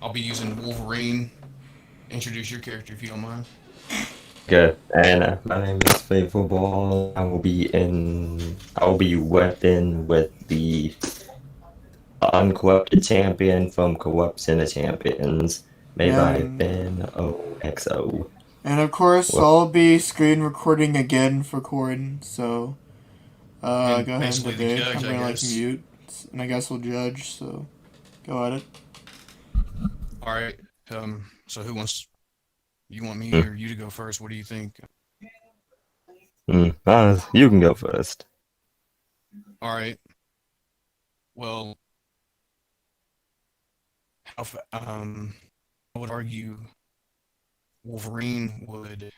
I'll be using Wolverine. Introduce your character if you don't mind. Good. And my name is Fateful Brawl. I will be weapon with the uncorrupted champion from Corruption of Champions, made by And Ben OXO. and of course, Well, I'll be screen recording again for Korin. So And go ahead and basically the debate. judge, I'm I gonna like guess. mute, and I guess we'll judge. So go at it. All right. So who wants? You want me hmm, or you to go first? What do you think? you can go first. All right. Well, I would argue Wolverine would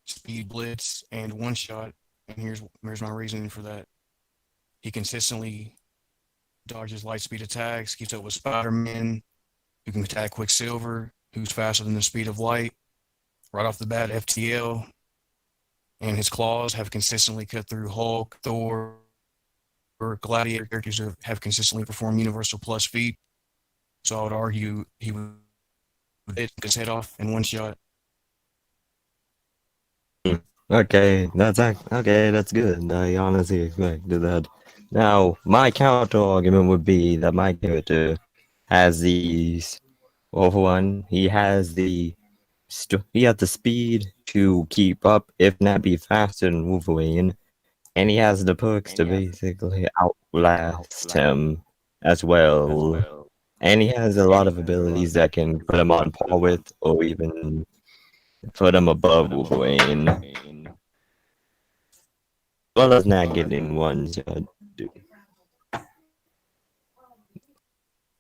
speed blitz and one shot, and here's my reasoning for that. He consistently dodges light speed attacks, keeps up with Spider-Man, who can attack Quicksilver, who's faster than the speed of light. Right off the bat, FTL and his claws have consistently cut through Hulk, Thor, or Gladiator characters that have consistently performed Universal Plus feat. So I would argue he would hit his head off in one shot. Hmm. Okay. That's good. I honestly expected that. Now, my counter argument would be that my character has these. Well, for one, he has the speed to keep up, if not be faster than Wolverine, and he has the perks to basically outlast him as well. And he has a lot of abilities that can put him on par with, or even put him above Wolverine, as well as not getting one shot.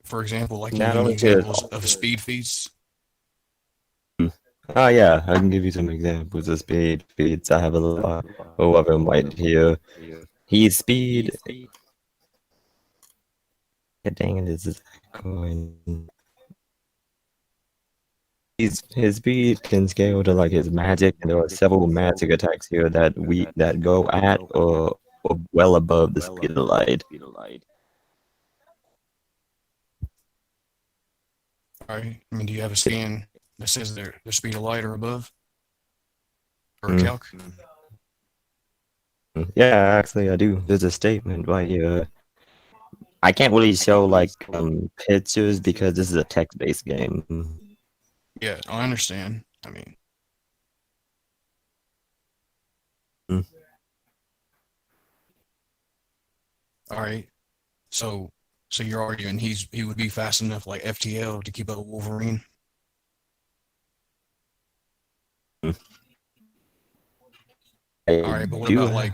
For example, like can you Not give me only could examples of speed feats? Oh yeah, I can give you some examples of speed feats. I have a lot of them right here. He's speed. God dang it, this is going. His speed can scale to like his magic, and there are several magic attacks here that go at or well above the speed of light. All right. I mean, do you have a scan that says their speed of light or above, or a Mm, calc? yeah, actually, I do. There's a statement right here. I can't really show like pictures because this is a text-based game. Yeah, I understand. I mean, Mm, all right. So so you're arguing he would be fast enough like FTL to keep up with Wolverine? mm. I All right, but what do about have like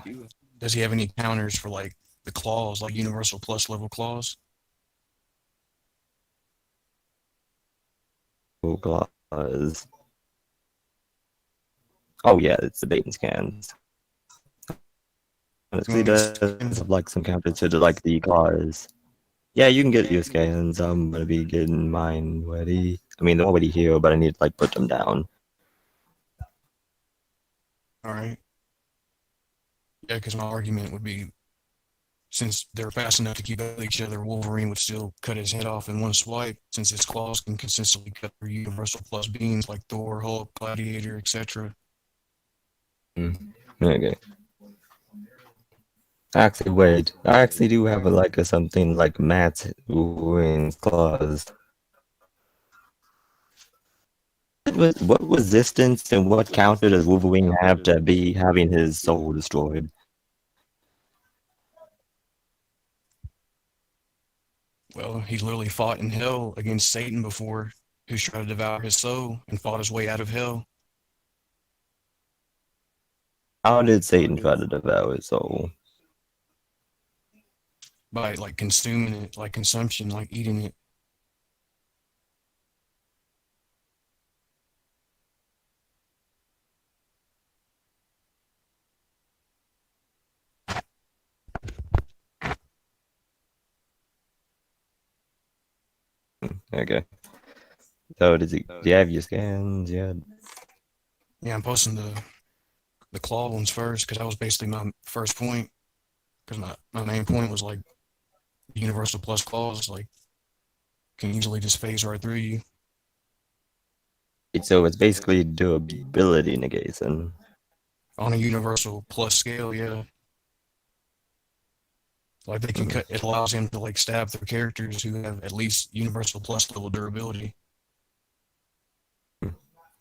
does he have any counters for like the claws, like Universal Plus level claws? claws. Oh yeah, it's the bait and scans. You Honestly, want me to does have like some counter to like the claws. Yeah, you can get your scans. I'm gonna be getting mine ready. I mean, they're already here, but I need to like put them down. all right. Yeah, because my argument would be since they're fast enough to keep up with each other, Wolverine would still cut his head off in one swipe, since his claws can consistently cut through Universal Plus beings like Thor, Hulk, Gladiator, etc. Okay. Actually, wait. I actually do have a something like Matt Wolverine's claws. What resistance and what counter does Wolverine have to be having his soul destroyed? Well, he's literally fought in hell against Satan before, who's tried to devour his soul and fought his way out of hell How did Satan try to devour his soul? by like consuming it, like consumption, like eating it. Okay. So do you have your scans? Yeah. Yeah, I'm posting the claw ones first because that was basically my first point. Because my main point was like Universal Plus claws, like can easily just phase right through you. So it's basically durability negation. On a universal plus scale, yeah. Like they can cut. It allows him to like stab through characters who have at least universal plus level durability.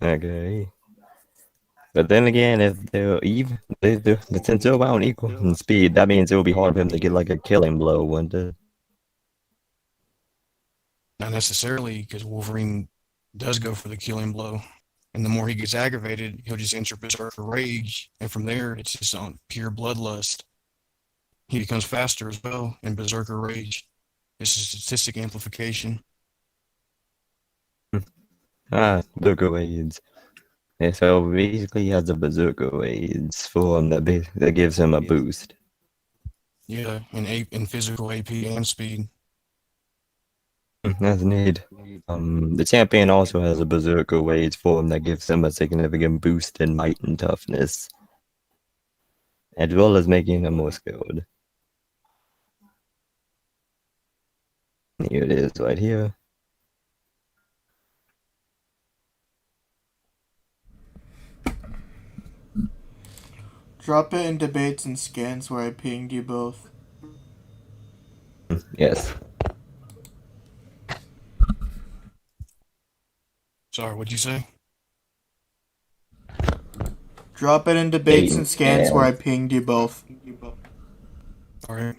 Okay. But then again, if they're even, since they're about equal in speed, that means it will be hard for him to get like a killing blow, wouldn't it? Not necessarily, because Wolverine does go for the killing blow, and the more he gets aggravated, he'll just enter Berserker Rage, and from there, it's just on pure bloodlust. He becomes faster as well in Berserker Rage. It's a statistic amplification. Berserker Waves. Yeah, so basically he has a Berserker Waves form that gives him a boost. Yeah, in physical AP and speed. That's neat. The champion also has a Berserker Waves form that gives him a significant boost in might and toughness, as well as making him more skilled. Here it is right here. Drop it in debates and scans where I pinged you both. Yes. Sorry, what'd you say? Drop it in debates and scans Yeah. where I pinged you both. All right.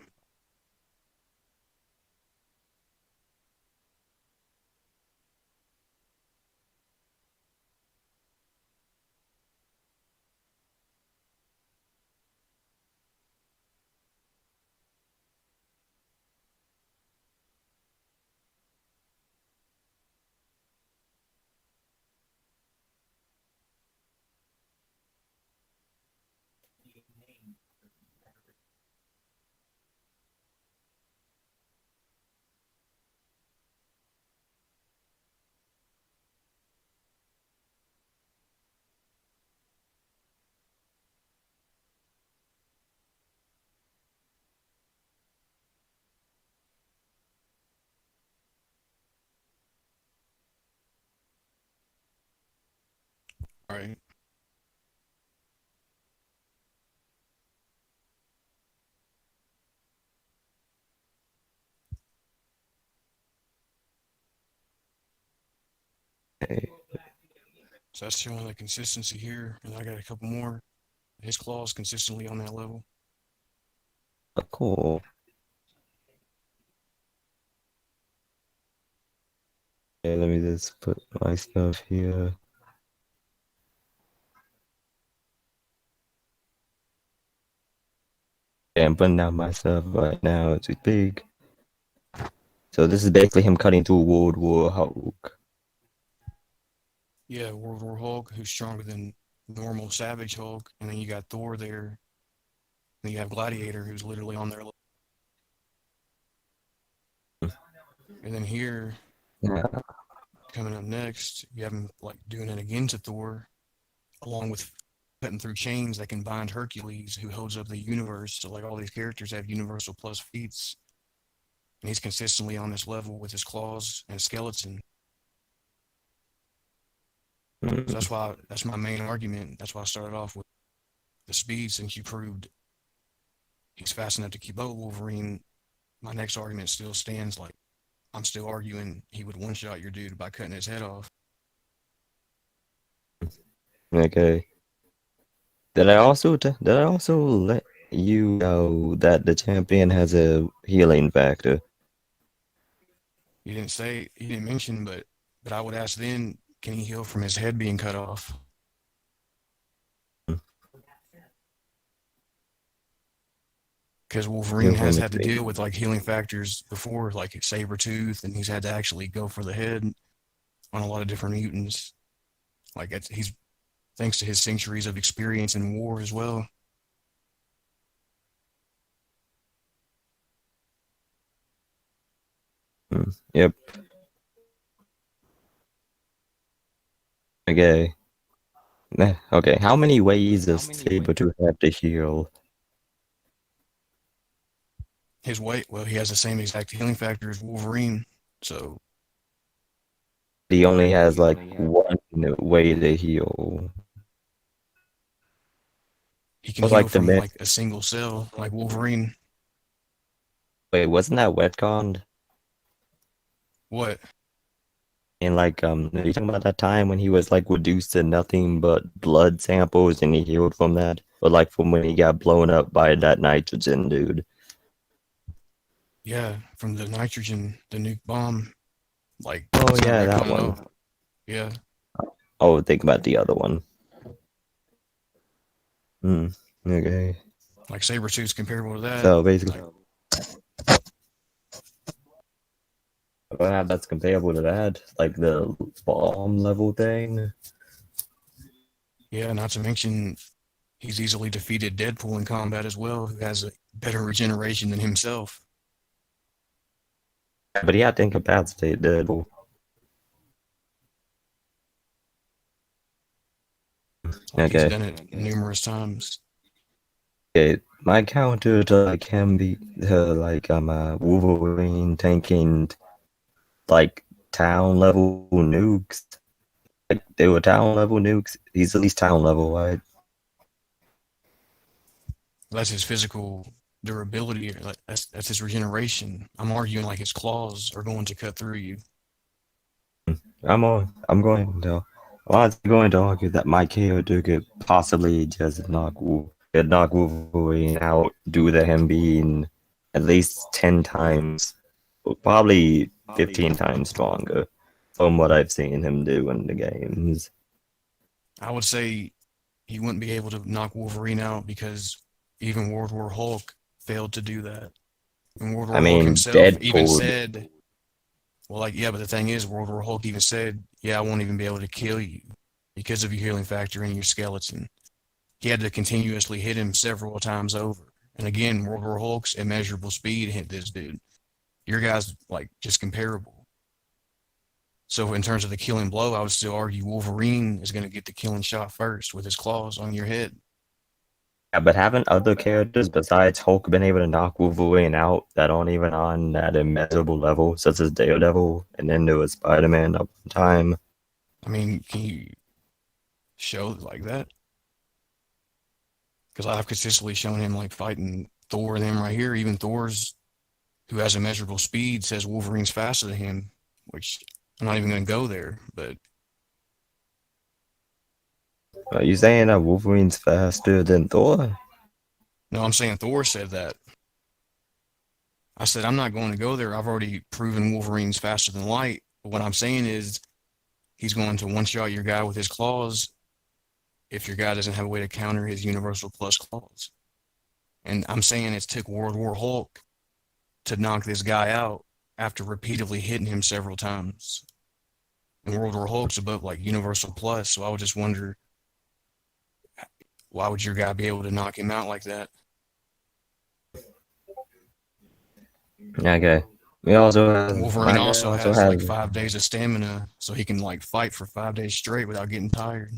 All right. Okay. So that's showing the consistency here, and I got a couple more. His claws consistently on that level. Cool. Okay, let me just put my stuff here. Yeah, I'm putting down my stuff right now as we speak. So this is basically him cutting through World War Hulk. Yeah, World War Hulk, who's stronger than normal Savage Hulk, and then you got Thor there. Then you have Gladiator, who's literally on their level. And then here, Yeah. coming up next, you have him like doing it again to Thor, along with cutting through chains that can bind Hercules, who holds up the universe. So like all these characters have universal plus feats, and he's consistently on this level with his claws and skeleton. So that's my main argument. That's why I started off with the speed, since you proved he's fast enough to keep up with Wolverine. My next argument still stands. Like I'm still arguing he would one shot your dude by cutting his head off. Okay. Did I also let you know that the champion has a healing factor? He didn't mention, but I would ask then, can he heal from his head being cut off? Because Wolverine Heal from has his had to head. deal with like healing factors before, like Sabretooth, and he's had to actually go for the head on a lot of different mutants. Like he's thanks to his centuries of experience in war as well. Yep. Okay. Okay. How many ways does Sabretooth have to heal? His weight, well, he has the same exact healing factor as Wolverine, so He only has like one way to heal. He can Was heal like the from myth. like a single cell, like Wolverine. Wait, wasn't that Wetconned? What? And like, are you talking about that time when he was like reduced to nothing but blood samples and he healed from that? Or like from when he got blown up by that nitrogen dude? Yeah, from the nitrogen, the nuke bomb. Like Oh it's not yeah, that retcon. one. Oh, yeah. Oh, think about the other one. Hmm. Okay. Like Sabretooth's comparable to that. So basically, that's comparable to that, like the bomb level thing. Yeah, not to mention he's easily defeated Deadpool in combat as well, who has a better regeneration than himself. But he had to incapacitate Deadpool. Like he's Okay. done it numerous times. Okay. My counter to like him be like Wolverine tanking like town level nukes. Like they were town level nukes. He's at least town level, right? That's his physical durability. That's his regeneration. I'm arguing like his claws are going to cut through you. I'm going to argue that my character could possibly just knock Wolverine out due to him being at least 10 times, probably 15 times stronger from what I've seen him do in the games. I would say he wouldn't be able to knock Wolverine out because even World War Hulk failed to do that. And World I War Hulk mean, himself even Deadpool. said, well, like, yeah, but the thing is, World War Hulk even said, yeah, I won't even be able to kill you because of your healing factor and your skeleton. He had to continuously hit him several times over. And again, World War Hulk's immeasurable speed hit this dude. Your guy's like just comparable. So in terms of the killing blow, I would still argue Wolverine is going to get the killing shot first with his claws on your head. Yeah, but haven't other characters besides Hulk been able to knock Wolverine out that aren't even on that immeasurable level, such as Daredevil and then there was Spider-Man up one time? I mean, can you show it like that? Because I've consistently shown him like fighting Thor and them right here. Even Thor's, who has immeasurable speed, says Wolverine's faster than him, which I'm not even going to go there. But Are you saying that Wolverine's faster than Thor? no, I'm saying Thor said that. I said I'm not going to go there. I've already proven Wolverine's faster than light. But what I'm saying is he's going to one-shot your guy with his claws if your guy doesn't have a way to counter his Universal Plus claws. And I'm saying it took World War Hulk to knock this guy out after repeatedly hitting him several times. And World War Hulk's above like Universal Plus, so I would just wonder, why would your guy be able to knock him out like that? Okay. We also have Wolverine my guy also also has like has 5 days of stamina, so he can like fight for 5 days straight without getting tired.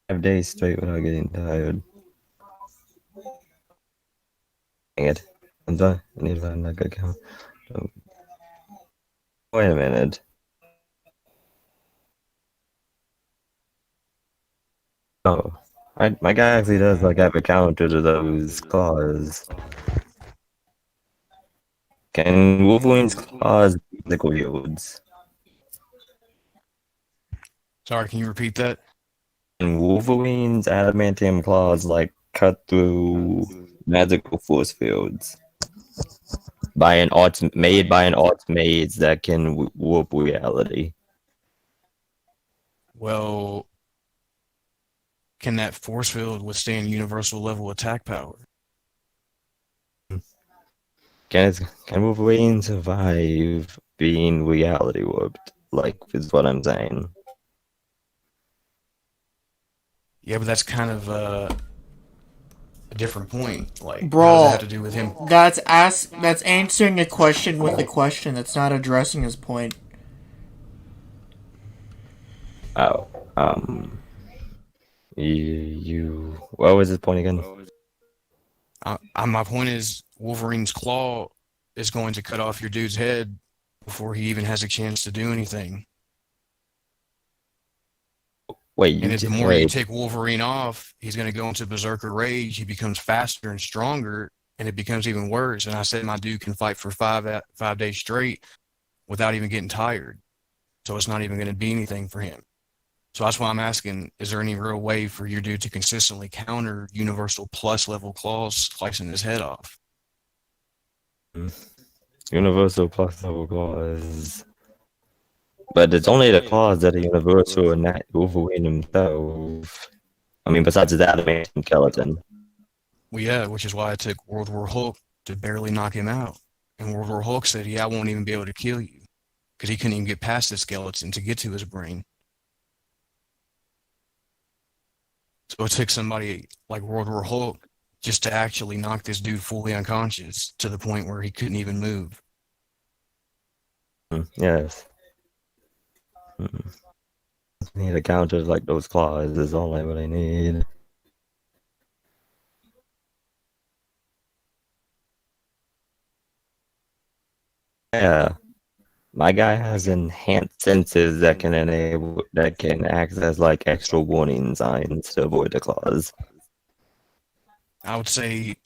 5 days straight without getting tired. Dang it. I'm done. I need to find that good count. Wait a minute. Oh. My guy actually does like have a counter to those claws. Can Wolverine's claws be liquid yields? Sorry, can you repeat that? And Wolverine's adamantium claws like cut through magical force fields by an art made by an art mage that can warp reality. Well, can that force field withstand universal level attack power? Can Wolverine survive being reality warped? Like is what I'm saying. Yeah, but that's kind of a different point. Like, how does that Brawl. have to do with him? That's answering a question with a question. That's not addressing his point. Oh, you what was his point again? My point is Wolverine's claw is going to cut off your dude's head before he even has a chance to do anything. Wait, you And if the just more you wait. take Wolverine off, he's going to go into berserker rage. He becomes faster and stronger, and it becomes even worse. And I said my dude can fight for 5 days straight without even getting tired. So it's not even going to be anything for him. So that's why I'm asking, is there any real way for your dude to consistently counter Universal Plus level claws slicing his head off? Universal plus level claws. But it's only the claws that are universal and not Wolverine himself. I mean, besides his adamantine skeleton. Well, yeah, which is why it took World War Hulk to barely knock him out. And World War Hulk said, yeah, I won't even be able to kill you because he couldn't even get past the skeleton to get to his brain. So it took somebody like World War Hulk just to actually knock this dude fully unconscious to the point where he couldn't even move. Yes. Need a counter like those claws is all I really need. Yeah. My guy has enhanced senses that can act as like extra warning signs to avoid the claws. I would say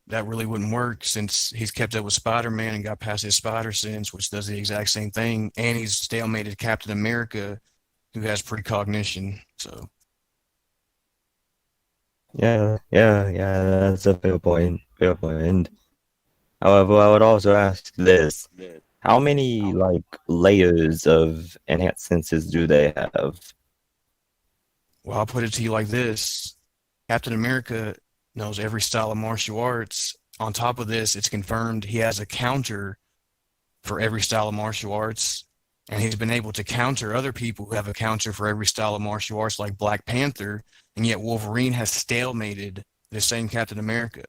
that really wouldn't work since he's kept up with Spider-Man and got past his spider sense, which does the exact same thing, and he's stalemated Captain America, who has precognition. So Yeah, that's a fair point. Fair point. However, I would also ask this. How many like layers of enhanced senses do they have? well, I'll put it to you like this. Captain America knows every style of martial arts. On top of this, it's confirmed he has a counter for every style of martial arts. And he's been able to counter other people who have a counter for every style of martial arts, like Black Panther. And yet Wolverine has stalemated the same Captain America,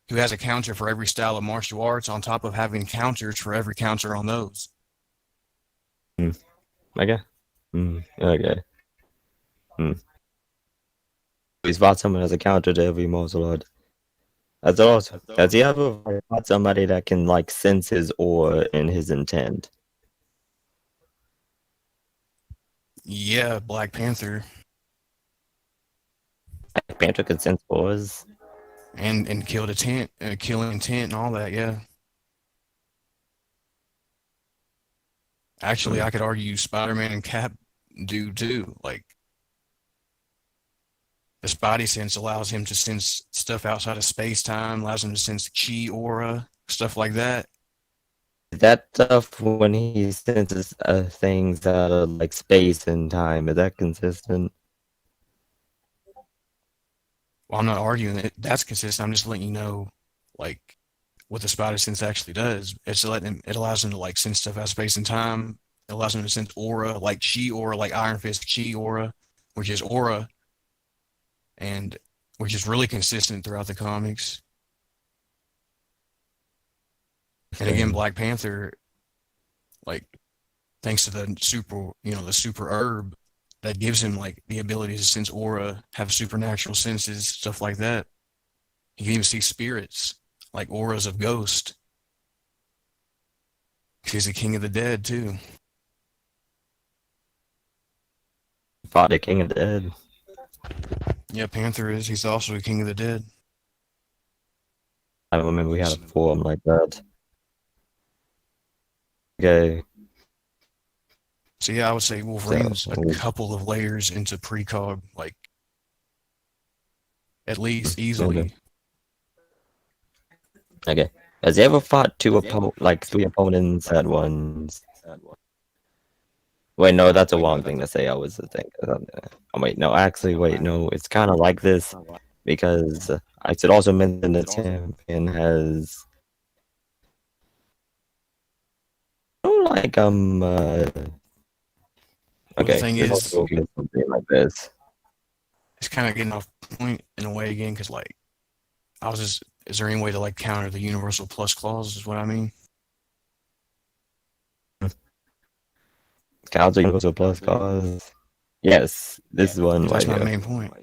who has a counter for every style of martial arts on top of having counters for every counter on those. Okay. Okay. He's fought someone as a counter to every martial art. That's awesome. Has he ever fought somebody that can like sense his aura and his intent? Yeah, Black Panther Panther can sense auras. and killed intent, killing intent and all that. Yeah. Actually, I could argue Spider-Man and Cap do too. Like the Spidey sense allows him to sense stuff outside of space-time, allows him to sense chi aura, stuff like that. That stuff when he senses things out of like space and time, is that consistent? Well, I'm not arguing that that's consistent. I'm just letting you know, like, what the spider sense actually does. It's letting him, it allows him to like sense stuff out of space and time. It allows him to sense aura, like chi aura, like Iron Fist chi aura, which is aura, and which is really consistent throughout the comics. And again, Black Panther, like, thanks to the super, the super herb that gives him like the ability to sense aura, have supernatural senses, stuff like that. He can even see spirits, like auras of ghost. He's the king of the dead too. Fought the King of the Dead. Yeah, Panther is. He's also the king of the dead. I remember we had a forum like that. Okay. So yeah, I would say Wolverine's So, a couple of layers into precog, like at least easily. Okay. Has he ever fought three opponents at once? Wait, no, that's a wrong thing to say. I was thinking. Oh, wait, no, actually, wait, no. It's kind of like this because I should also mention the champion has. Like But the okay, thing this is, will be something like this. it's kind of getting off point in a way again, because like is there any way to like counter the universal plus clause? Is what I mean. Counter universal plus cause. Yes, this is one right That's my here. main point.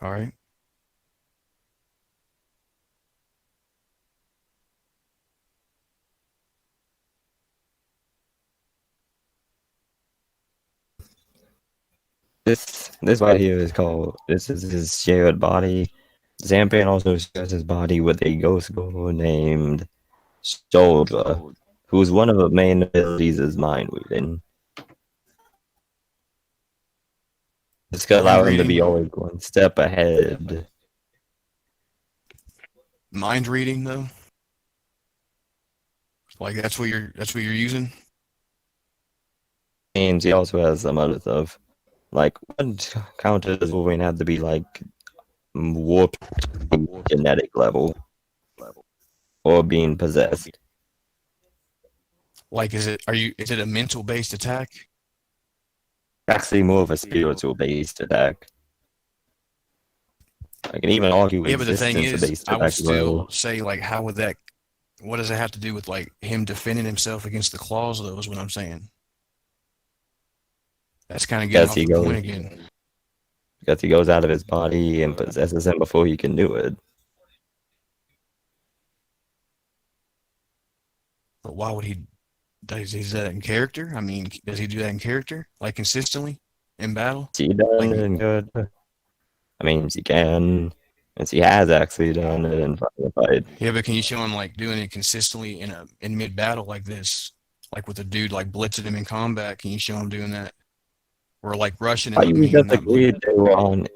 All right. This right here is called. This is his shared body. Zampian also shares his body with a ghost girl named Soldier, whose one of her main abilities is mind reading. This could Mind allow him to be reading. always one step ahead. Mind reading though. Like that's what you're using. And he also has some other stuff. Like, what counter does Wolverine have to be like warped genetic level or being possessed? Like, is it a mental based attack? Actually, more of a spiritual based attack. I can even argue Yeah, but the thing existence is, based I would attack as well. still say like, how would that? What does it have to do with like him defending himself against the claws? Though is what I'm saying. That's kind of getting Because off he the point goes, again. because he goes out of his body and possesses him before he can do it. But why would he? Does he do that in character? I mean, does he do that in character, like consistently in battle? He done Like, it in good. I mean, he can, and he has actually done it in the fight. yeah, but can you show him like doing it consistently in mid battle like this, like with a dude like blitzing him in combat? Can you show him doing that, or like rushing him? I I you mean, just not agreed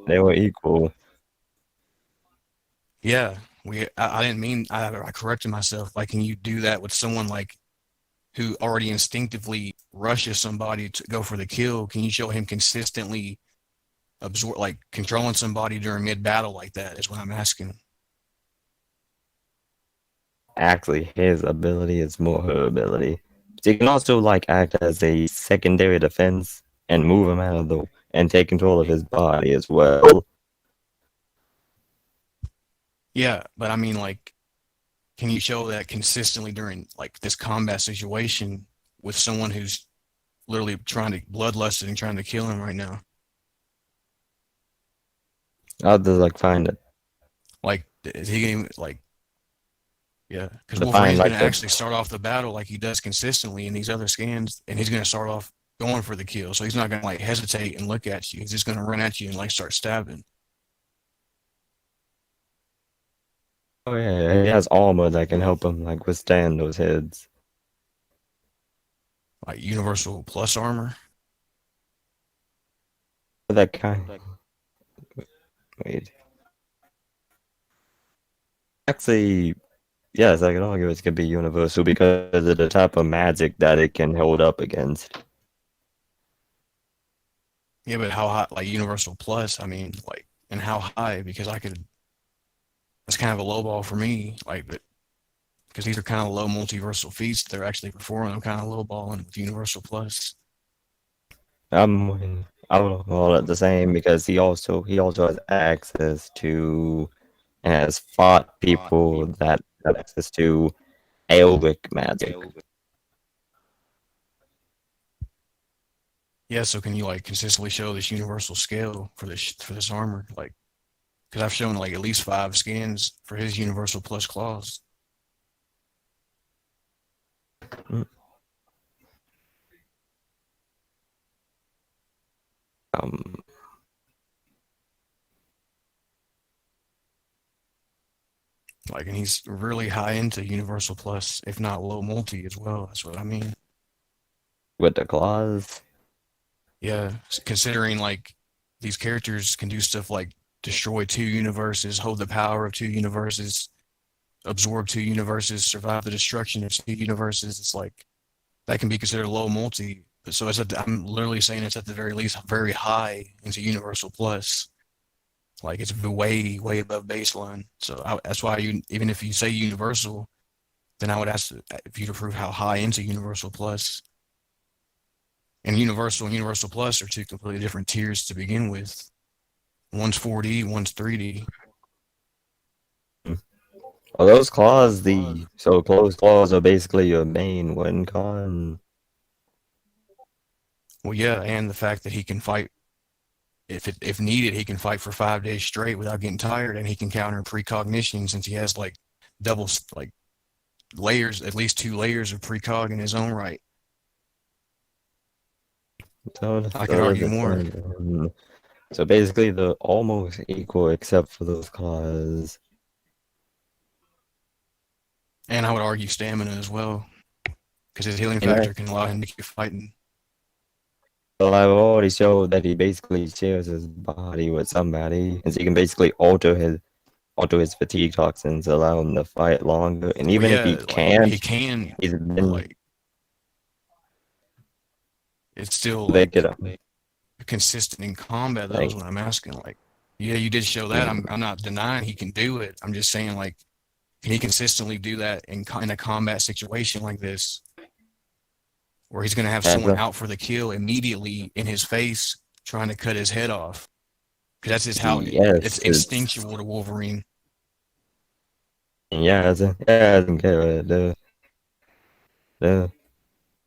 they were equal. yeah. I didn't mean I corrected myself. Like, can you do that with someone like who already instinctively rushes somebody to go for the kill? Can you show him consistently absorb like controlling somebody during mid battle like that? Is what I'm asking. Actually, his ability is more her ability. She can also like act as a secondary defense and move him out of the and take control of his body as well. Yeah, but I mean, like, can you show that consistently during like this combat situation with someone who's literally trying to bloodlusted and trying to kill him right now? I'll just like find it. Like, is he gonna like? Yeah, because To find Wolverine's like gonna the actually start off the battle like he does consistently in these other scans, and he's gonna start off going for the kill. So he's not gonna like hesitate and look at you. He's just gonna run at you and like start stabbing. oh yeah, he has armor that can help him like withstand those hits. Like universal plus armor. That kind. Wait. Actually, yes, I can argue it could be universal because of the type of magic that it can hold up against. Yeah, but how high? Like universal plus. I mean, like, and how high? Because I could. That's kind of a low ball for me. Like, but because these are kind of low multiversal feats they're actually performing. I'm kind of low balling with universal plus. I would call it the same because he also has access to and has fought people that have access to Aeolic magic. Yeah, so can you like consistently show this universal scale for this armor? Like, because I've shown like at least 5 scans for his universal plus claws. Um, Like, and he's really high into universal plus, if not low multi as well. That's what I mean. with the claws. Yeah, considering like these characters can do stuff like destroy 2 universes, hold the power of 2 universes, absorb 2 universes, survive the destruction of 2 universes. It's like that can be considered low multi. So I'm literally saying it's at the very least very high into universal plus. Like it's way, way above baseline. So that's why even if you say universal, then I would ask if you to prove how high into universal plus. And universal plus are 2 completely different tiers to begin with. One's 4D, one's 3D. Well, those claws, the so closed claws are basically your main win con. Well, yeah, and the fact that he can fight if needed, he can fight for 5 days straight without getting tired, and he can counter precognition since he has like double like layers, at least 2 layers of precog in his own right. I could argue more. So basically, they're almost equal except for those claws. And I would argue stamina as well, because his healing You know, factor can allow him to keep fighting. well, I've already showed that he basically shares his body with somebody, and so he can basically alter his fatigue toxins, allow him to fight longer. And Well, even if he yeah, like he can't, can, he's but been like it's still they like get up. consistent in combat. That was Like, what I'm asking. Like, yeah, you did show that. I'm not denying he can do it. I'm just saying, like, can he consistently do that in a combat situation like this, where he's going to have as someone a, out for the kill immediately in his face, trying to cut his head off? Because that's just how it's yes, instinctual to Wolverine. yeah, I don't care. The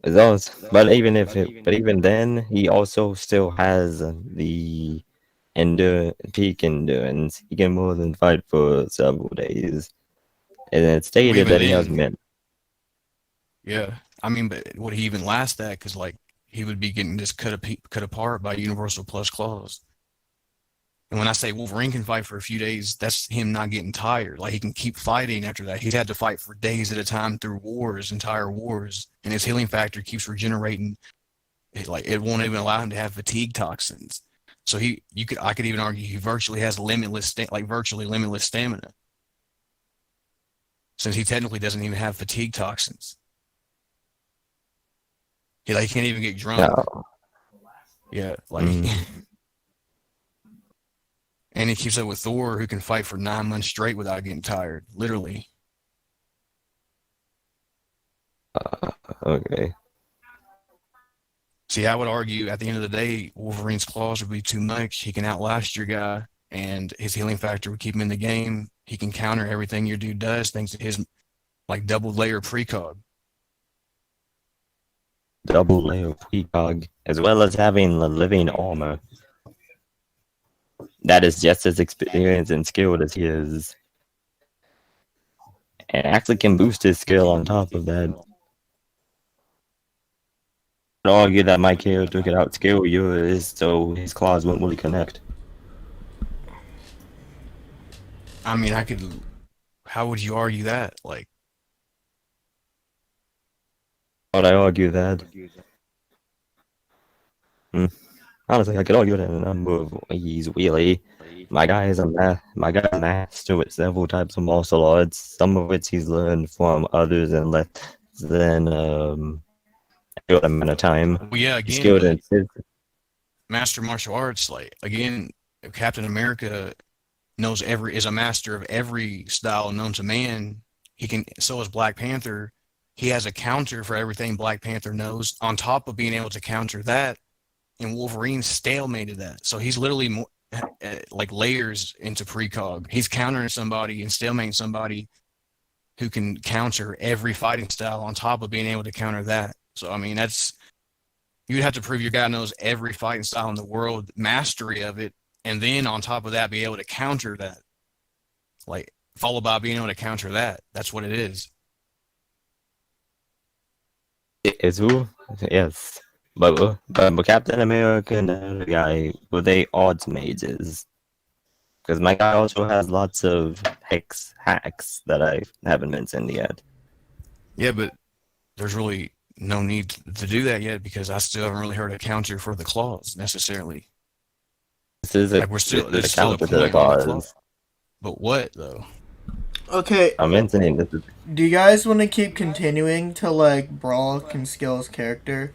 it's also, but even then, he also still has the peak endurance. He can more than fight for several days, and it's Well, stated even that he has then, men. yeah. I mean, but would he even last that? Because like he would be getting just cut apart by Universal Plus claws. And when I say Wolverine can fight for a few days, that's him not getting tired. Like he can keep fighting after that. He's had to fight for days at a time through wars, entire wars, and his healing factor keeps regenerating. It won't even allow him to have fatigue toxins. So I could even argue he virtually has virtually limitless stamina, since he technically doesn't even have fatigue toxins. He can't even get drunk. No. Yeah, like. And he keeps up with Thor, who can fight for 9 months straight without getting tired, literally. Okay. See, I would argue at the end of the day, Wolverine's claws would be too much. He can outlast your guy, and his healing factor would keep him in the game. He can counter everything your dude does thanks to his like double layer precog. Double layer precog, as well as having the living armor. That is just as experienced and skilled as he is. And actually can boost his skill on top of that. I'd argue that my character could outskill yours, so his claws won't really connect. I mean, how would you argue that? Like, But I argue that. Honestly, I could argue that in a number of ways, really. My guy is a master with several types of martial arts, some of which he's learned from others in less than a short amount of time. well, yeah, He's again, skilled but in master martial arts, like, again, Captain America is a master of every style known to man. So is Black Panther. He has a counter for everything Black Panther knows, on top of being able to counter that. And Wolverine stalemated that. So he's literally more, like layers into precog. He's countering somebody and stalemating somebody who can counter every fighting style on top of being able to counter that. So I mean, you'd have to prove your guy knows every fighting style in the world, mastery of it, and then on top of that, be able to counter that. Like followed by being able to counter that. That's what it is. Izu, yes. But Captain America and the other guy, were they odds mages? Because my guy also has lots of hacks that I haven't mentioned yet. Yeah, but there's really no need to do that yet, because I still haven't really heard a counter for the claws necessarily. This is Like there's still a counter to the point on the claw. claws. But what though? Okay, I'm mentioning this is do you guys want to keep continuing till like Brawl can scale his character,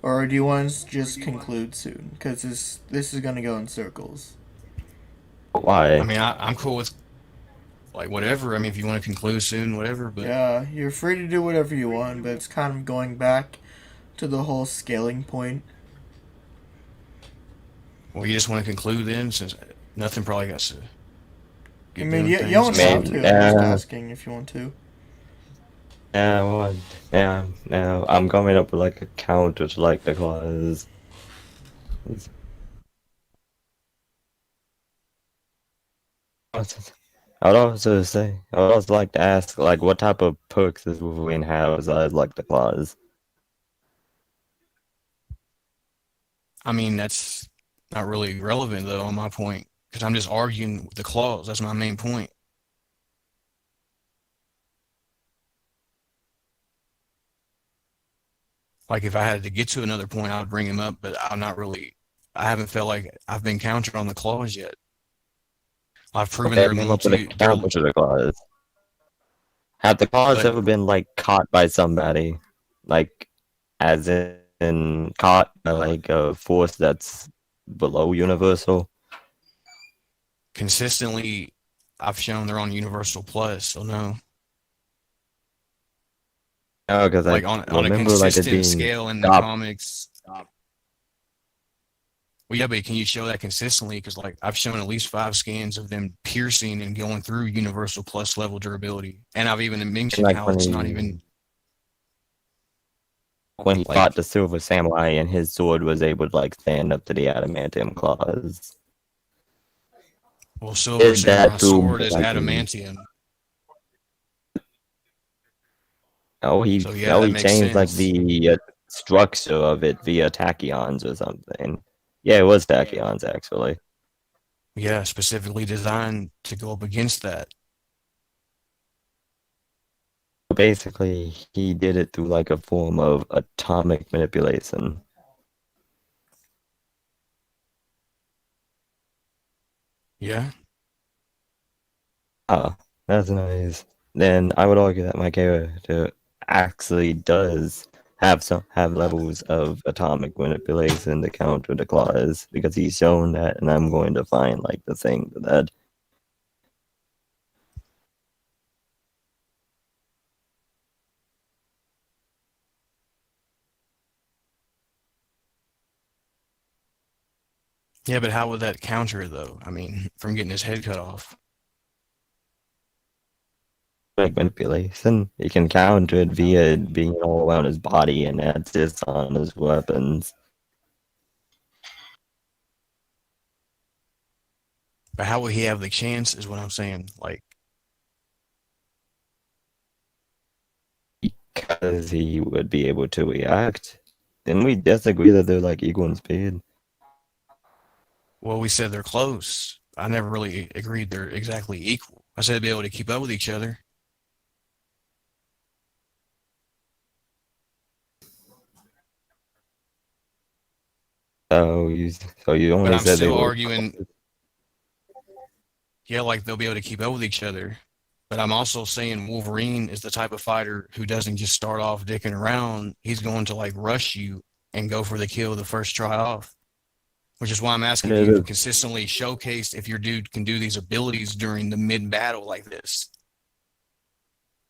or do you want to just conclude soon? Because this is gonna go in circles. why. I mean, I'm cool with like whatever. I mean, if you want to conclude soon, whatever. But Yeah, you're free to do whatever you want, but it's kind of going back to the whole scaling point. well, you just want to conclude then, since nothing probably got to. I mean, you don't have to. I'm just asking if you want to. Yeah, well, yeah. I'm coming up with like a counter to like the claws. I'd also like to ask, like, what type of perks does Wolverine have besides like the claws? I mean, that's not really relevant though on my point because I'm just arguing with the clause. That's my main point. Like if I had to get to another point, I would bring him up, but I'm not really. I haven't felt like I've been countered on the clause yet. I've proven Okay, they're come going up with a to. counter to the clause. Have the clause But ever been like caught by somebody, like as in caught by like a force that's below universal? consistently, I've shown they're on Universal Plus, so no. No, because I Like on a remember like it consistent being scale in the stopped. comics. Well, yeah, but can you show that consistently? Because like I've shown at least 5 scans of them piercing and going through Universal Plus level durability, and I've even mentioned Like how it's not even when he fought like. the Silver Samurai and his sword was able to like stand up to the adamantium claws. Well, Silver Did Samurai that through sword is like adamantium, so yeah, that he makes changed like sense. the structure of it via tachyons or something. Yeah, it was tachyons actually. Yeah, specifically designed to go up against that. Basically, he did it through like a form of atomic manipulation. Yeah, Ah, that's nice. Then I would argue that my character actually does have levels of atomic manipulation to counter the claws because he's shown that, and I'm going to find like the thing that. yeah, but how would that counter it though? I mean, from getting his head cut off. Like manipulation, he can counter it via being all around his body and adds this on his weapons. But how would he have the chance? Is what I'm saying. Like, Because he would be able to react. Didn't we disagree that they're like equal in speed? well, we said they're close. I never really agreed they're exactly equal. I said they'd be able to keep up with each other. So you But only I'm said they still were. arguing, yeah, like they'll be able to keep up with each other. But I'm also saying Wolverine is the type of fighter who doesn't just start off dicking around. He's going to like rush you and go for the kill the first try off. Which is why I'm asking if you've consistently showcased if your dude can do these abilities during the mid battle like this.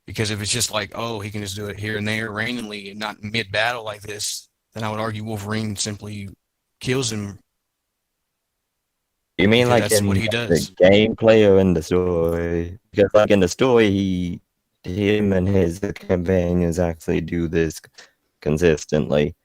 Because if it's just like, oh, he can just do it here and there randomly and not mid battle like this, then I would argue Wolverine simply kills him You mean because like that's what in he the does. gameplay or in the story? Because like in the story, him and his companions actually do this consistently.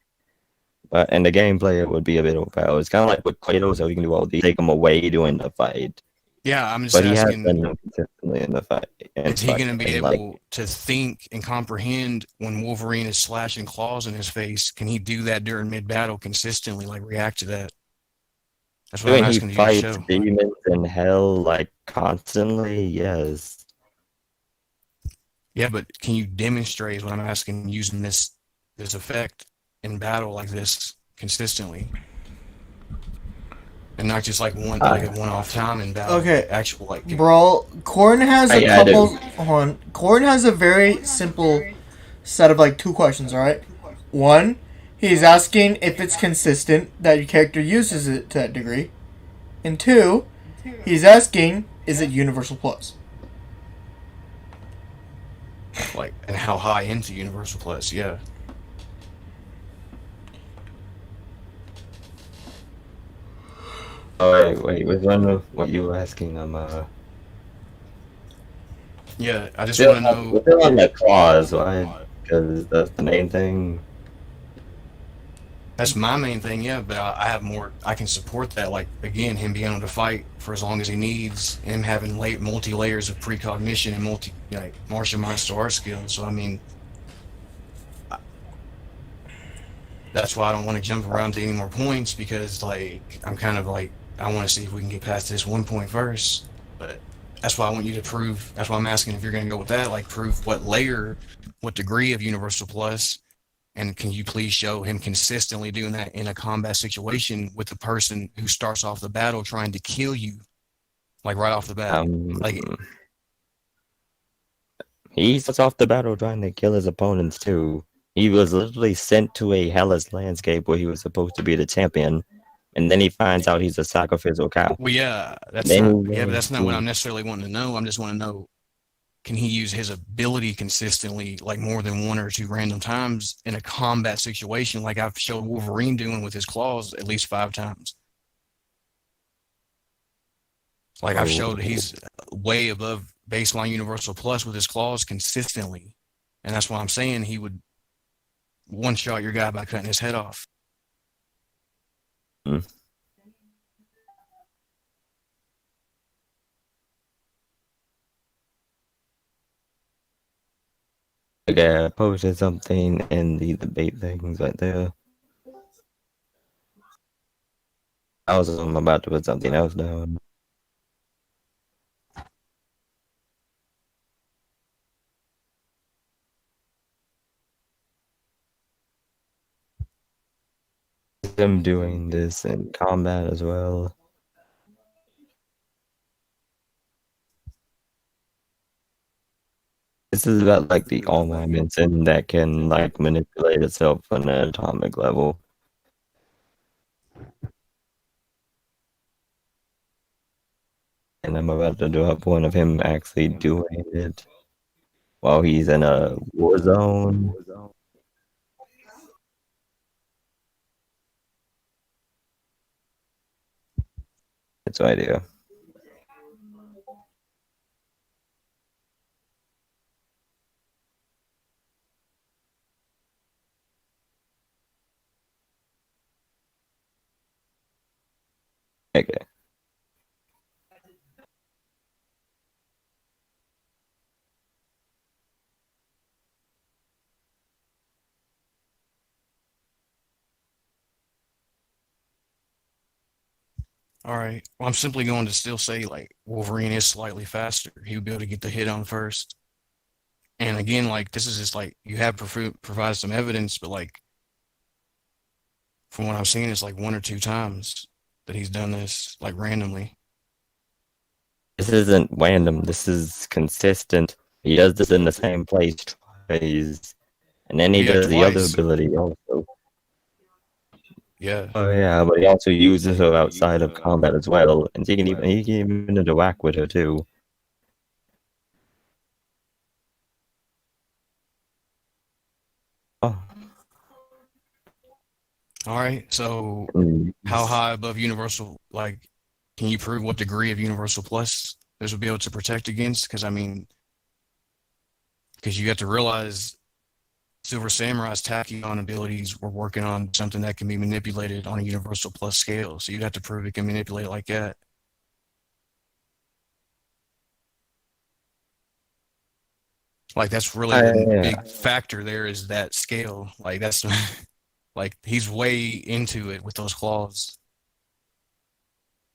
But in the gameplay, it would be a bit overpowered. It's kind of like with Kratos, so you can do all these, take him away during the fight. Yeah, I'm just But he has done asking, them consistently in the fight. And is he going to be like, able to think and comprehend when Wolverine is slashing claws in his face? Can he do that during mid battle consistently, like react to that? That's what I'm when he asking you to fights show. demons in hell like constantly, yes. Yeah, but can you demonstrate is what I'm asking using this effect in battle like this consistently? And not just like one like a one-off time in battle. Okay. Actual like Brawl. Korin has a I do. couple. Hold on. Korin has a very simple set of like 2 questions. All right. One, he's asking if it's consistent that your character uses it to that degree, and two, he's asking is it Universal Plus. like and how high into Universal Plus, yeah. Oh, wait, which one of what you were asking? Yeah, I just want to know. We're still on the clause, right? Because that's the main thing. That's my main thing, yeah. But I have more. I can support that. Like again, him being able to fight for as long as he needs, and him having multi layers of precognition and martial martial art skills. So I mean, That's why I don't want to jump around to any more points because like I'm kind of like I want to see if we can get past this 1 point first. But that's why I want you to prove. That's why I'm asking if you're going to go with that. Like prove what layer, what degree of Universal Plus, and can you please show him consistently doing that in a combat situation with the person who starts off the battle trying to kill you, like right off the bat. Um, Like he starts off the battle trying to kill his opponents too. He was literally sent to a hellish landscape where he was supposed to be the champion, and then he finds out he's a sacrificial cow. well, yeah, that's Then not. he Yeah, but goes that's not what to I'm necessarily wanting to know. I'm just want to know, can he use his ability consistently, like more than one or two random times in a combat situation, like I've showed Wolverine doing with his claws at least 5 times. Like I've showed oh, he's way above baseline Universal Plus with his claws consistently, and that's why I'm saying he would one shot your guy by cutting his head off. hmm. Okay, I posted something in the debate things right there. I'm about to put something else down. Them doing this in combat as well. This is about like the online medicine that can like manipulate itself on an atomic level. And I'm about to do up one of him actually doing it while he's in a war zone. That's what I do. Okay. All right. Well, I'm simply going to still say like Wolverine is slightly faster. He would be able to get the hit on first. And again, like this is just like you have provided some evidence, but like from what I'm seeing, it's like one or two times that he's done this like randomly. This isn't random. This is consistent. He does this in the same place twice. And then he Yeah, does the other twice. ability also. Yeah. Oh yeah, but he also uses her outside of combat as well. And he can even interact with her too. Oh. All right. So Mm. how high above Universal? Like, can you prove what degree of Universal Plus this will be able to protect against? Because I mean, because you have to realize Silver Samurai's tachyon abilities were working on something that can be manipulated on a Universal Plus scale. So you'd have to prove it can manipulate it like that. Like that's really the Yeah. big factor there is that scale. Like that's like he's way into it with those claws.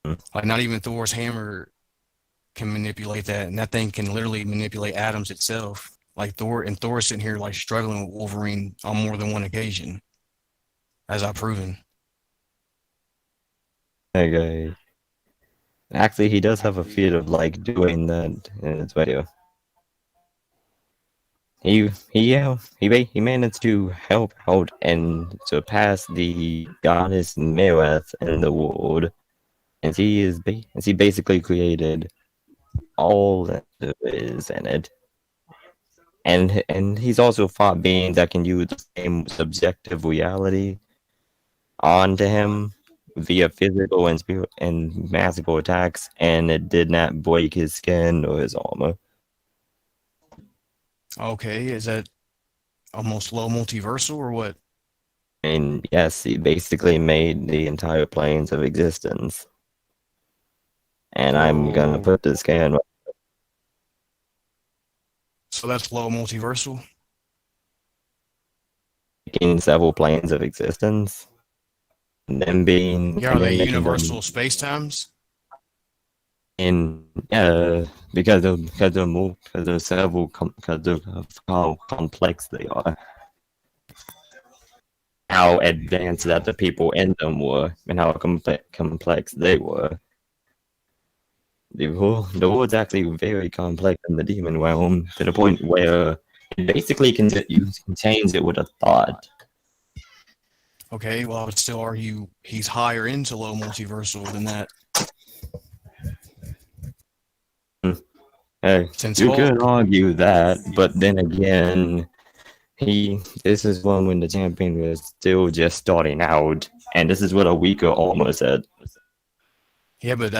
Mm. Like not even Thor's hammer can manipulate that, and that thing can literally manipulate atoms itself. Like Thor's sitting here like struggling with Wolverine on more than one occasion, as I've proven. Okay. Actually, he does have a feat of like doing that in his video. He managed to help out and surpass the goddess Mireth in the world, and he basically created all that there is in it. And he's also fought beings that can use the same subjective reality onto him via physical and spirit and magical attacks, and it did not break his skin or his armor. Okay, is that almost low multiversal or what? And yes, he basically made the entire planes of existence. And I'm gonna So, put the scan. so that's low multiversal. in several planes of existence, and then Yeah, are they making them universal space times? in because of several because of how complex they are, how advanced that the people in them were, and how complex they were. The world's actually very complex in the demon realm to the point where it basically you can change it with a thought. Okay, well, I would still argue he's higher into low multiversal than that. Hey, Since you could Hulk, argue that, but then again, this is one when the champion was still just starting out, and this is what a weaker almost said. yeah, but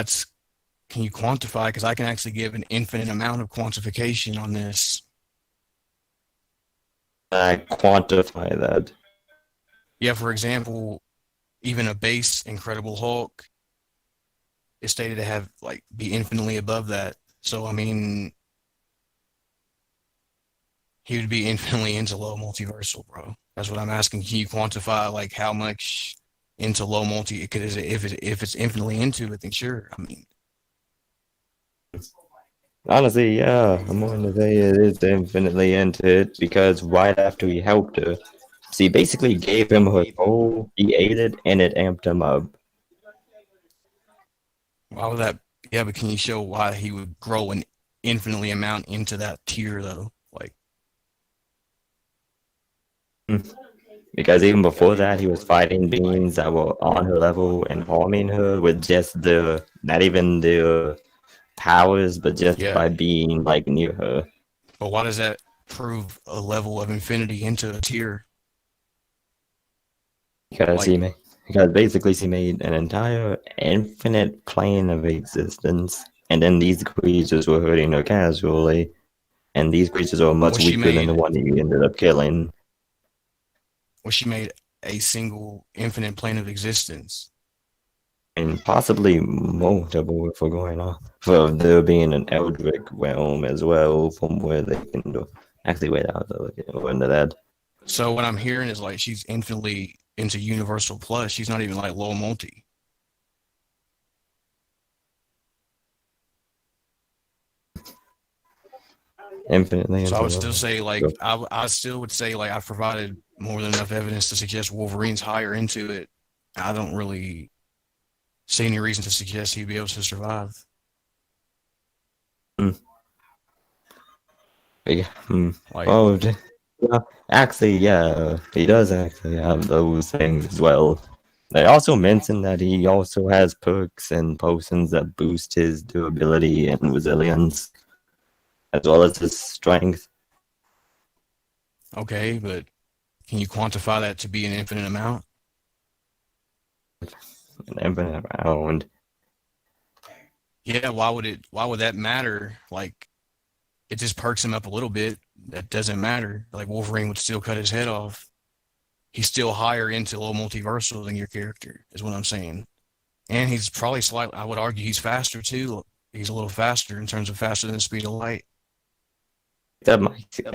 can you quantify? Because I can actually give an infinite amount of quantification on this. I quantify that. Yeah, for example, even a base Incredible Hulk is stated to have be infinitely above that. So I mean, he would be infinitely into low multiversal, bro. That's what I'm asking. Can you quantify how much into low multi? Because if it's infinitely into it, then sure. I mean, Honestly, yeah, I'm going to say it is infinitely into it because right after he helped her, he basically gave him her soul, he ate it, and it amped him up. why would that? Yeah, but can you show why he would grow an infinitely amount into that tier though? Because even before that, he was fighting beings that were on her level and harming her with just not even their powers, but just Yeah, by being near her. but why does that prove a level of infinity into a tier? Because Like, because basically he made an entire infinite plane of existence, and then these creatures were hurting her casually, and these creatures are much was she weaker than the made? one he ended up killing. Was she made a single infinite plane of existence? And possibly multiple if we're going off for there being an Eldritch realm as well, from where they can do. Actually, wait, I'll have to look into that. So what I'm hearing is she's infinitely into Universal Plus. She's not even low multi. Infinitely So I into would still say Go. I still would say I've provided more than enough evidence to suggest Wolverine's higher into it. I don't really see any reason to suggest he'd be able to survive. Yeah. Like, Oh, yeah. Actually, yeah, he does actually have those things as well. They also mentioned that he also has perks and potions that boost his durability and resilience, as well as his strength. okay, but can you quantify that to be an infinite amount? And infinite round. Yeah, why would that matter? It just perks him up a little bit. That doesn't matter. Wolverine would still cut his head off. He's still higher into low multiversal than your character, is what I'm saying. And he's probably slightly, I would argue he's faster too. He's a little faster in terms of faster than the speed of light. I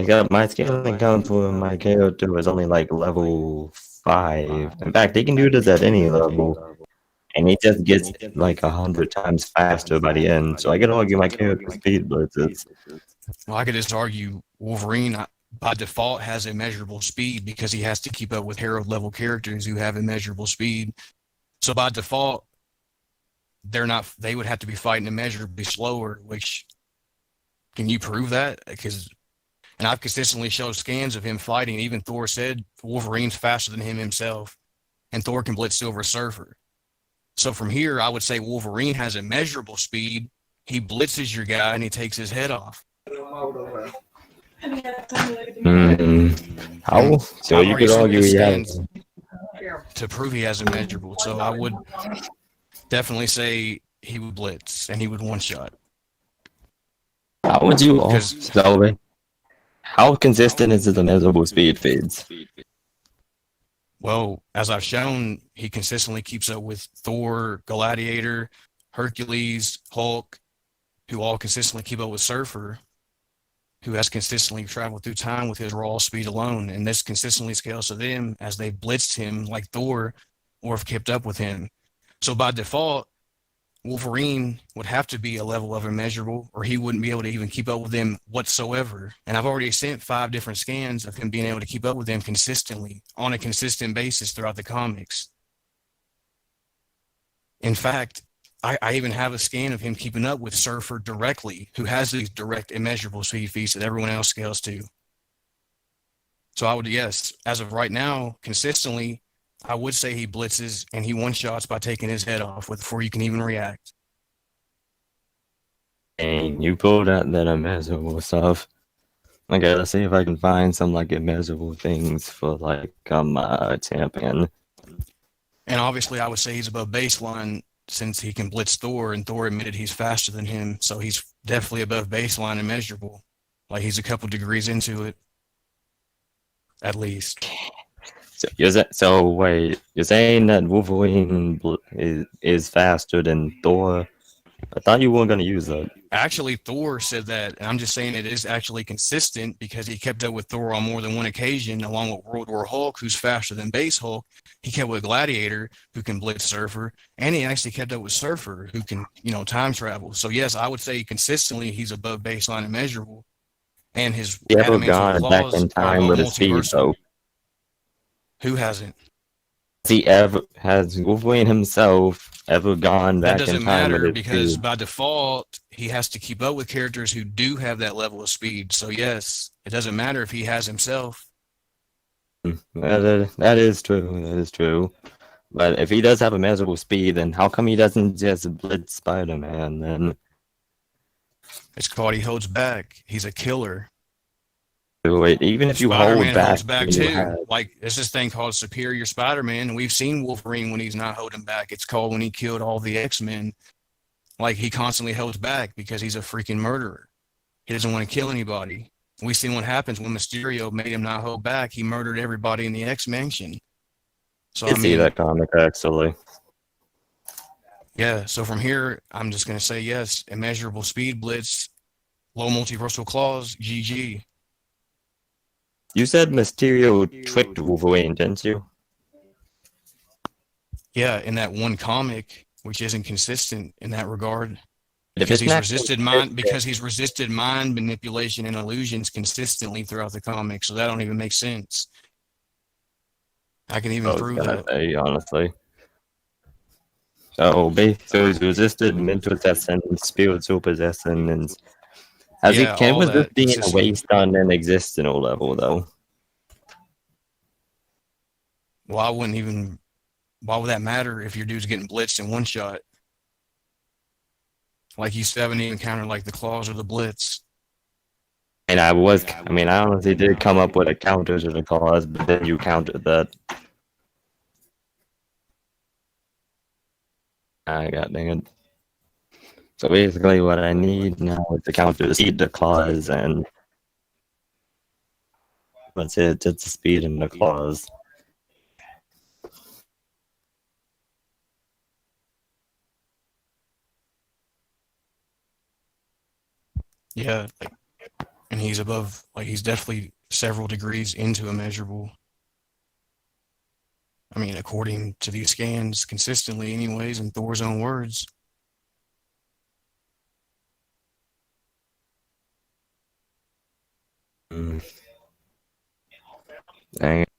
got my scaling count for my character was only level 5. In fact, he can do this at any level, and he just gets 100 times faster by the end. So I can argue my character speed blitzes. Well, I could just argue Wolverine by default has immeasurable speed because he has to keep up with Herald level characters who have immeasurable speed. So by default, they would have to be fighting immeasurably slower, which can you prove that? And I've consistently showed scans of him fighting. Even Thor said Wolverine's faster than him himself, and Thor can blitz Silver Surfer. So from here, I would say Wolverine has immeasurable speed. He blitzes your guy and he takes his head off. How? So I've you already could argue submitted he has. scans to prove he has immeasurable. So I would definitely say he would blitz and he would one shot. How would you Because also? How consistent is his immeasurable speed feeds? well, as I've shown, he consistently keeps up with Thor, Gladiator, Hercules, Hulk, who all consistently keep up with Surfer. who has consistently traveled through time with his raw speed alone, and this consistently scales to them as they blitzed him like Thor or have kept up with him. So by default, Wolverine would have to be a level of immeasurable, or he wouldn't be able to even keep up with them whatsoever. And I've already sent 5 different scans of him being able to keep up with them consistently on a consistent basis throughout the comics. In fact, I even have a scan of him keeping up with Surfer directly, who has these direct immeasurable speed feats that everyone else scales to. So I would, yes, as of right now, consistently, I would say he blitzes and he one-shots by taking his head off before you can even react. And you pulled out that immeasurable stuff. Okay, let's see if I can find some like immeasurable things for like champion. And obviously, I would say he's above baseline since he can blitz Thor, and Thor admitted he's faster than him, so he's definitely above baseline and measurable. Like he's a couple degrees into it, at least. So wait, you're saying that Wolverine is faster than Thor? I thought you weren't gonna use that. Actually, Thor said that, and I'm just saying it is actually consistent because he kept up with Thor on more than one occasion, along with World War Hulk, who's faster than Base Hulk. He kept with Gladiator, who can blitz Surfer, and he actually kept up with Surfer, who can, time travel. So yes, I would say consistently he's above baseline and measurable, and his He ever adamantium gone back claws in are time all with his speed multiversal. though? Who hasn't? Has Wolverine himself ever gone That back in doesn't time with matter his because speed? by default, he has to keep up with characters who do have that level of speed. So yes, it doesn't matter if he has himself. That is true. That is true. But if he does have a measurable speed, then how come he doesn't just blitz Spider-Man then? It's called he holds back. He's a killer. Wait, even if you hold Spider-Man back, holds back when you too. have, Like there's this thing called Superior Spider-Man, and we've seen Wolverine when he's not holding back. It's called when he killed all the X-Men. Like he constantly holds back because he's a freaking murderer. He doesn't want to kill anybody. We've seen what happens when Mysterio made him not hold back. He murdered everybody in the X-Mansion. So I see that comic actually. Yeah, so from here, I'm just going to say yes, immeasurable speed blitz, low multiversal claws, GG. You said Mysterio tricked Wolverine, didn't you? Yeah, in that one comic, which isn't consistent in that regard, If because it's he's resisted mind manipulation and illusions consistently throughout the comic, so that don't even make sense. I can even prove that. Say, honestly. So he's resisted mental possession, spiritual possession, and can all resist that being a consistently. waste on an existential level though? Well, why would that matter if your dude's getting blitzed in one shot? Like you haven't even countered like the claws or the blitz. And I honestly did come up with a counter to the clause, but then you countered that. I got dang it. So basically what I need now is to counter to speed the clause, and that's it, just the speed and the clause. Yeah, and he's above, he's definitely several degrees into immeasurable. I mean, according to these scans, consistently anyways, in Thor's own words. Dang it.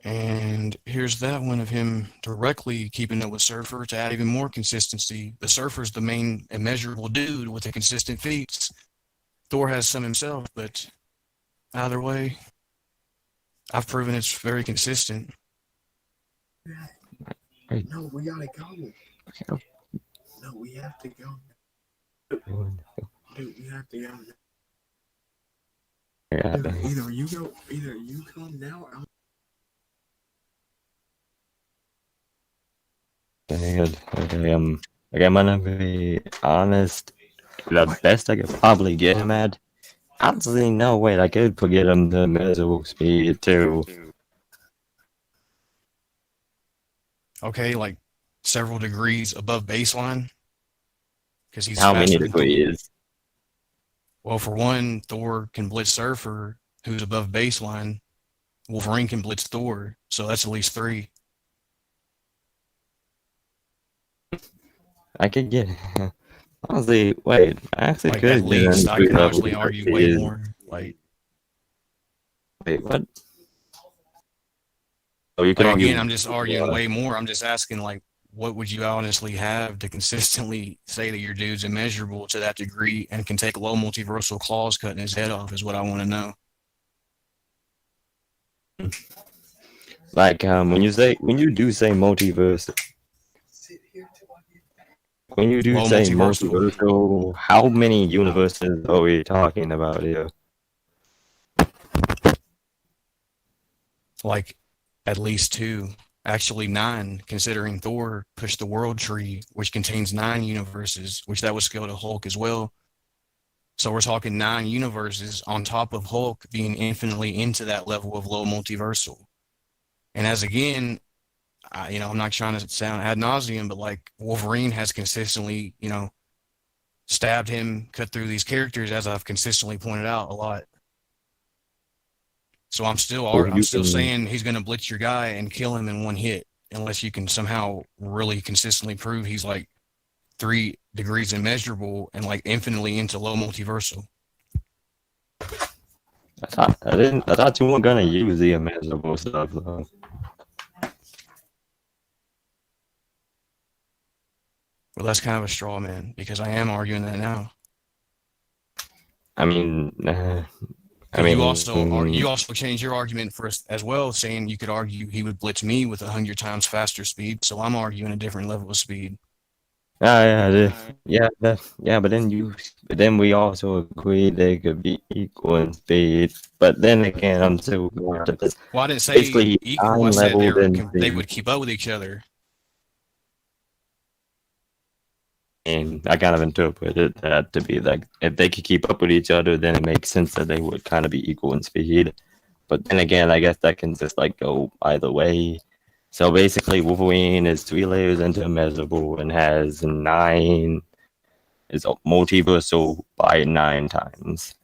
And here's that one of him directly keeping up with Surfer to add even more consistency. The Surfer's the main immeasurable dude with the consistent feats. Thor has some himself, but either way, I've proven it's very consistent. No, we gotta go. No, we have to go. Dude, we have to go. Yeah, Either you come now or dang it. Okay, I'm gonna be honest. The best I could probably get him at, honestly, no, wait, I could get him the miserable speed too. Okay, like several degrees above baseline. because he's How many faster than Thor. degrees? Well, for one, Thor can blitz Surfer, who's above baseline. Wolverine can blitz Thor, so that's at least 3. I could get. Honestly, wait. I actually Like at could get least, an I 3 can level honestly argue way speed. more. Like, Wait, what? Oh, you can like argue. again, I'm just arguing way more. I'm just asking, like, what would you honestly have to consistently say that your dude's immeasurable to that degree and can take low multiversal claws cutting his head off? Is what I want to know. Like when you do say multiverse, when you do Low say multiversal. multiversal, how many universes are we talking about here? Like at least 2, actually 9, considering Thor pushed the world tree, which contains 9 universes, which that would scale to Hulk as well. So we're talking 9 universes on top of Hulk being infinitely into that level of low multiversal. And as again, I'm not trying to sound ad nauseum, but like Wolverine has consistently, stabbed him, cut through these characters, as I've consistently pointed out a lot. So I'm still saying he's going to blitz your guy and kill him in one hit, unless you can somehow really consistently prove he's like 3 degrees immeasurable and like infinitely into low multiversal. I thought you weren't gonna use the immeasurable stuff though. Well, that's kind of a straw man because I am arguing that now. I mean, You also changed your argument for us as well, saying you could argue he would blitz me with 100 times faster speed. So I'm arguing a different level of speed. yeah, but then we also agreed they could be equal in speed. But then again, I'm still going to this. Well, I didn't say Basically, equal. I said level they would keep up with each other. And I kind of interpreted that to be like, if they could keep up with each other, then it makes sense that they would kind of be equal in speed. But then again, I guess that can just like go either way. So basically, Wolverine is 3 layers into immeasurable and has 9. Is multiversal by 9 times.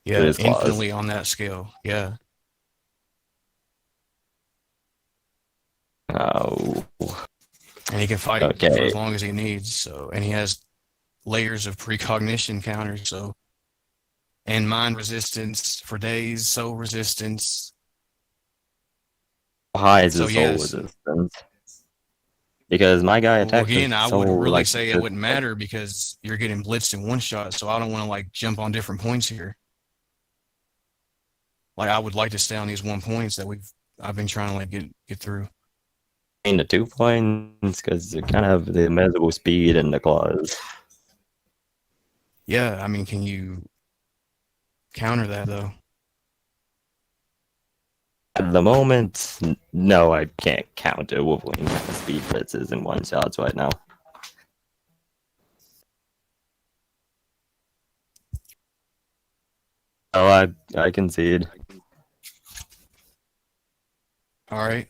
Yeah, infinitely on that scale. Yeah. Oh. And he can fight for as long as he needs. So, and he has layers of precognition counters. So, and mind resistance for days, soul resistance. How high is the soul resistance? Because my guy attacked. Well, again, I would really say it wouldn't matter because you're getting blitzed in one shot. So I don't want to like jump on different points here. Like I would like to stay on these 1 points that I've been trying to like get through. The 2 points because you kind of have the immeasurable speed and the claws. Yeah, I mean, can you counter that though? At the moment, no, I can't counter Wolverine speed blitzes and 1-shots right now. Oh, I concede. All right.